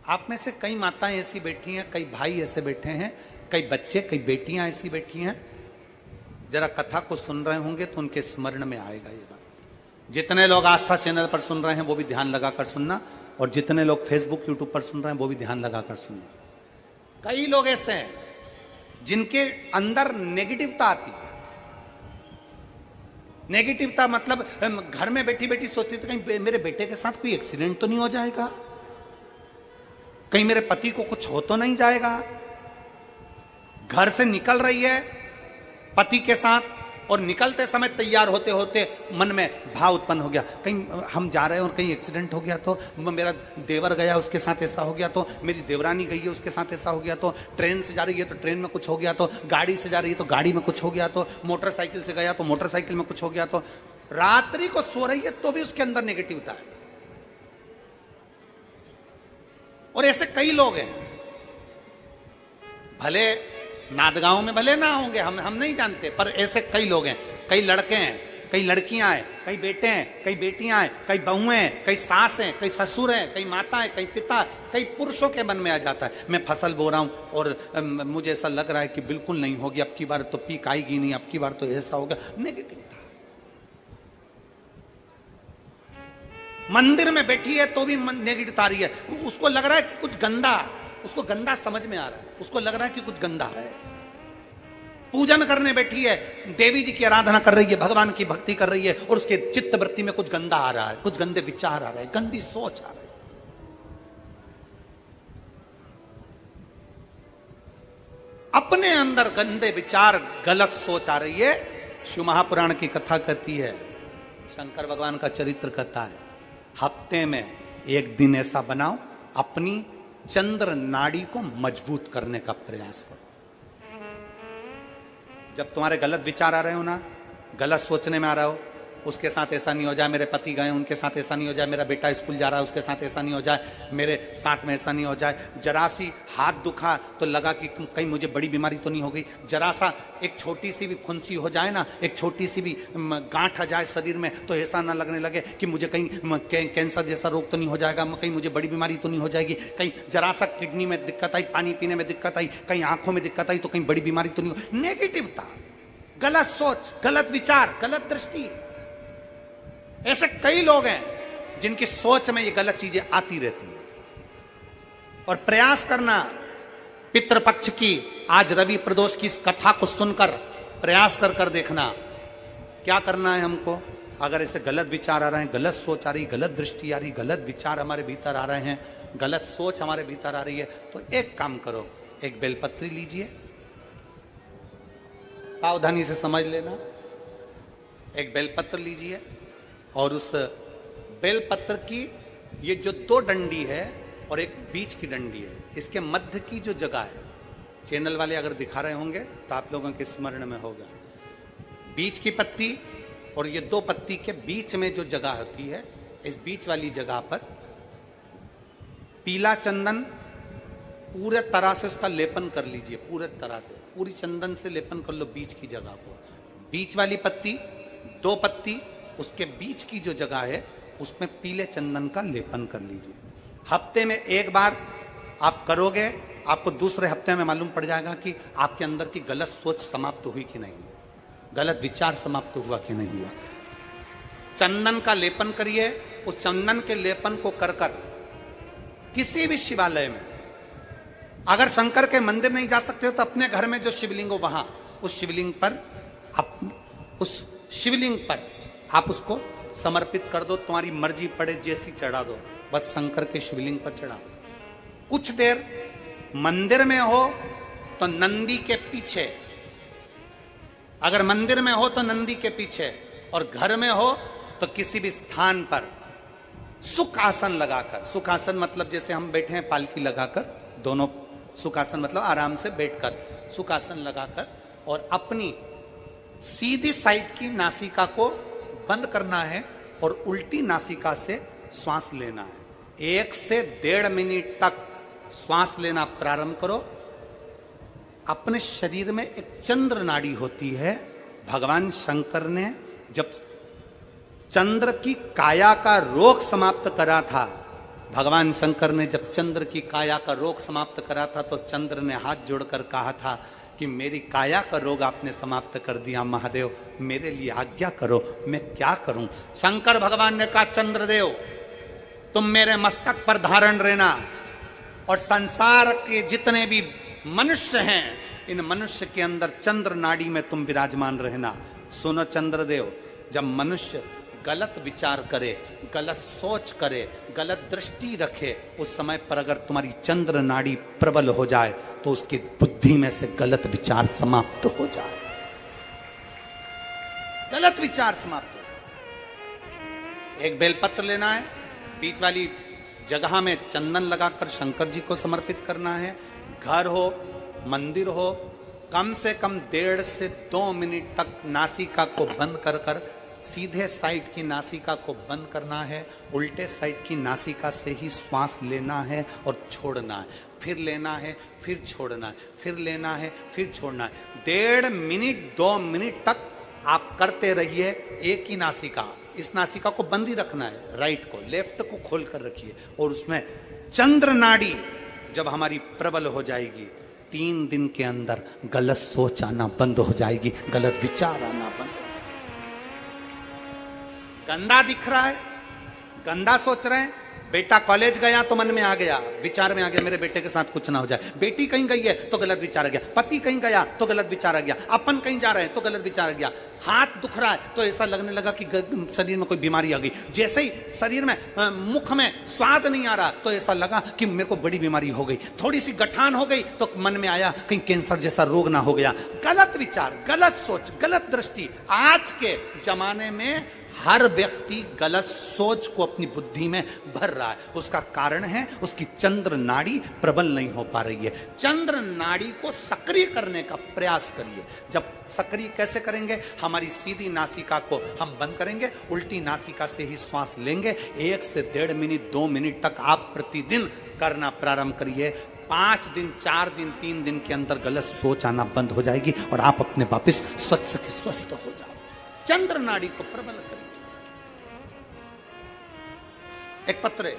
आप में से कई माताएं ऐसी बैठी हैं, कई भाई ऐसे बैठे हैं, कई बच्चे, कई बेटियां ऐसी बैठी हैं, जरा कथा को सुन रहे होंगे तो उनके स्मरण में आएगा ये बात। जितने लोग आस्था चैनल पर सुन रहे हैं वो भी ध्यान लगाकर सुनना, और जितने लोग फेसबुक यूट्यूब पर सुन रहे हैं वो भी ध्यान लगाकर सुनना। कई लोग ऐसे हैं जिनके अंदर नेगेटिवता आती है। नेगेटिवता मतलब घर में बैठी बैठी सोचती थी कहीं मेरे बेटे के साथ कोई एक्सीडेंट तो नहीं हो जाएगा, कहीं मेरे पति को कुछ हो तो नहीं जाएगा। घर से निकल रही है पति के साथ, और निकलते समय तैयार होते होते मन में भाव उत्पन्न हो गया, कहीं हम जा रहे हैं और कहीं एक्सीडेंट हो गया तो, मेरा देवर गया उसके साथ ऐसा हो गया तो, मेरी देवरानी गई है उसके साथ ऐसा हो गया तो, ट्रेन से जा रही है तो ट्रेन में कुछ हो गया तो, गाड़ी से जा रही है तो गाड़ी में कुछ हो गया तो, मोटरसाइकिल से गया तो मोटरसाइकिल में कुछ हो गया तो। रात्रि को सो रही है तो भी उसके अंदर नेगेटिविटी है। और ऐसे कई लोग हैं, भले नादगांव में भले ना होंगे, हम नहीं जानते, पर ऐसे कई लोग हैं। कई लड़के हैं, कई लड़कियां हैं, कई बेटे हैं, कई बेटियां हैं, कई बहुएं हैं, कई सास हैं, कई ससुर हैं, कई माता हैं, कई पिता, कई पुरुषों के मन में आ जाता है मैं फसल बो रहा हूं और मुझे ऐसा लग रहा है कि बिल्कुल नहीं होगी, अब की बार तो पीक आएगी नहीं, अब की बार तो ऐसा होगा। नेगेटिव मंदिर में बैठी है तो भी नेगेटिव आ रही है, उसको लग रहा है कि कुछ गंदा, उसको गंदा समझ में आ रहा है, उसको लग रहा है कि कुछ गंदा है। पूजन करने बैठी है, देवी जी की आराधना कर रही है, भगवान की भक्ति कर रही है, और उसके चित्त वृत्ति में कुछ गंदा आ रहा है, कुछ गंदे विचार आ रहे हैं, गंदी सोच आ रही है। अपने अंदर गंदे विचार, गलत सोच आ रही है। शिव महापुराण की कथा कहती है, शंकर भगवान का चरित्र कहता है, हफ्ते में एक दिन ऐसा बनाओ अपनी चंद्र नाड़ी को मजबूत करने का प्रयास करो। जब तुम्हारे गलत विचार आ रहे हो ना, गलत सोचने में आ रहा हो, उसके साथ ऐसा नहीं हो जाए, मेरे पति गए उनके साथ ऐसा नहीं हो जाए, मेरा बेटा स्कूल जा रहा है उसके साथ ऐसा नहीं हो जाए, मेरे साथ में ऐसा नहीं हो जाए, जरा सी हाथ दुखा तो लगा कि कहीं मुझे बड़ी बीमारी तो नहीं हो गई, जरा सा एक छोटी सी भी फुंसी हो जाए ना, एक छोटी सी भी गांठ आ जाए शरीर में तो ऐसा ना लगने लगे कि मुझे कहीं कैंसर जैसा रोग तो नहीं हो जाएगा, कहीं मुझे बड़ी बीमारी तो नहीं हो जाएगी, कहीं जरा सा किडनी में दिक्कत आई, पानी पीने में दिक्कत आई, कहीं आंखों में दिक्कत आई तो कहीं बड़ी बीमारी तो नहीं हो। नेगेटिवता, गलत सोच, गलत विचार, गलत दृष्टि। ऐसे कई लोग हैं जिनकी सोच में ये गलत चीजें आती रहती है। और प्रयास करना, पितृपक्ष की आज रवि प्रदोष की इस कथा को सुनकर प्रयास कर देखना क्या करना है हमको। अगर ऐसे गलत विचार आ रहे हैं, गलत सोच आ रही, गलत दृष्टि आ रही, गलत विचार हमारे भीतर आ रहे हैं, गलत सोच हमारे भीतर आ रही है, तो एक काम करो, एक बेलपत्री लीजिए, सावधानी से समझ लेना, एक बेलपत्र लीजिए, और उस बेलपत्र की ये जो दो डंडी है और एक बीच की डंडी है, इसके मध्य की जो जगह है, चैनल वाले अगर दिखा रहे होंगे तो आप लोगों के स्मरण में होगा, बीच की पत्ती और ये दो पत्ती के बीच में जो जगह होती है, इस बीच वाली जगह पर पीला चंदन पूरे तरह से उसका लेपन कर लीजिए, पूरे तरह से, पूरी चंदन से लेपन कर लो बीच की जगह को। बीच वाली पत्ती, दो पत्ती, उसके बीच की जो जगह है उसमें पीले चंदन का लेपन कर लीजिए। हफ्ते में एक बार आप करोगे, आपको दूसरे हफ्ते में मालूम पड़ जाएगा कि आपके अंदर की गलत सोच समाप्त हुई कि नहीं, गलत विचार समाप्त हुआ कि नहीं हुआ। चंदन का लेपन करिए, उस चंदन के लेपन को कर कर किसी भी शिवालय में, अगर शंकर के मंदिर नहीं जा सकते हो तो अपने घर में जो शिवलिंग हो वहां, उस शिवलिंग पर आप उसको समर्पित कर दो, तुम्हारी मर्जी पड़े जैसी चढ़ा दो, बस शंकर के शिवलिंग पर चढ़ा दो। कुछ देर मंदिर में हो तो नंदी के पीछे, अगर मंदिर में हो तो नंदी के पीछे, और घर में हो तो किसी भी स्थान पर सुख आसन लगाकर, सुख आसन मतलब जैसे हम बैठे हैं पालकी लगाकर, दोनों सुख आसन मतलब आराम से बैठकर, सुख आसन लगाकर, और अपनी सीधी साइड की नासिका को बंद करना है और उल्टी नासिका से श्वास लेना है। 1 से 1.5 मिनट तक श्वास लेना प्रारंभ करो। अपने शरीर में एक चंद्र नाड़ी होती है, भगवान शंकर ने जब चंद्र की काया का रोग समाप्त करा था, भगवान शंकर ने जब चंद्र की काया का रोग समाप्त करा था तो चंद्र ने हाथ जोड़कर कहा था कि मेरी काया का रोग आपने समाप्त कर दिया महादेव, मेरे लिए आज्ञा करो, मैं क्या करूं। शंकर भगवान ने कहा चंद्रदेव तुम मेरे मस्तक पर धारण रहना और संसार के जितने भी मनुष्य हैं इन मनुष्य के अंदर चंद्र नाड़ी में तुम विराजमान रहना। सुनो चंद्रदेव, जब मनुष्य गलत विचार करे, गलत सोच करे, गलत दृष्टि रखे, उस समय पर अगर तुम्हारी चंद्र नाड़ी प्रबल हो जाए तो उसकी बुद्धि में से गलत विचार समाप्त हो जाए, गलत विचार समाप्त हो। एक बेलपत्र लेना है, बीच वाली जगह में चंदन लगाकर शंकर जी को समर्पित करना है। घर हो, मंदिर हो, कम से कम 1.5 से 2 मिनट तक नासिका को बंद कर कर सीधे साइड की नासिका को बंद करना है, उल्टे साइड की नासिका से ही श्वास लेना है और छोड़ना है, फिर लेना है, फिर छोड़ना है, फिर लेना है, फिर छोड़ना है। 1.5 मिनट 2 मिनट तक आप करते रहिए एक ही नासिका। इस नासिका को बंद ही रखना है, राइट को, लेफ्ट को खोल कर रखिए और उसमें चंद्र नाड़ी जब हमारी प्रबल हो जाएगी 3 दिन के अंदर गलत सोच आना बंद हो जाएगी, गलत विचार आना बंद। गंदा दिख रहा है, गंदा सोच रहे हैं, बेटा कॉलेज गया तो मन में आ गया, विचार में आ गया मेरे बेटे के साथ कुछ ना हो जाए, बेटी कहीं गई है तो गलत विचार आ गया, पति कहीं गया तो गलत विचार आ गया, अपन कहीं जा रहे हैं तो गलत विचार आ गया, हाथ दुख रहा है तो ऐसा लगने लगा कि शरीर में कोई बीमारी आ गई, जैसे ही शरीर में मुख में स्वाद नहीं आ रहा तो ऐसा लगा कि मेरे को बड़ी बीमारी हो गई, थोड़ी सी गठान हो गई तो मन में आया कहीं कैंसर जैसा रोग ना हो गया। गलत विचार, गलत सोच, गलत दृष्टि। आज के जमाने में हर व्यक्ति गलत सोच को अपनी बुद्धि में भर रहा है, उसका कारण है उसकी चंद्र नाड़ी प्रबल नहीं हो पा रही है। चंद्र नाड़ी को सक्रिय करने का प्रयास करिए। जब सक्रिय कैसे करेंगे, हमारी सीधी नासिका को हम बंद करेंगे, उल्टी नासिका से ही श्वास लेंगे। 1 से 1.5 मिनट 2 मिनट तक आप प्रतिदिन करना प्रारंभ करिए। 5 दिन 4 दिन 3 दिन के अंदर गलत सोच आना बंद हो जाएगी और आप अपने वापिस स्वस्थ हो जाओ। चंद्र नाड़ी को प्रबल करिए। एक पत्र है,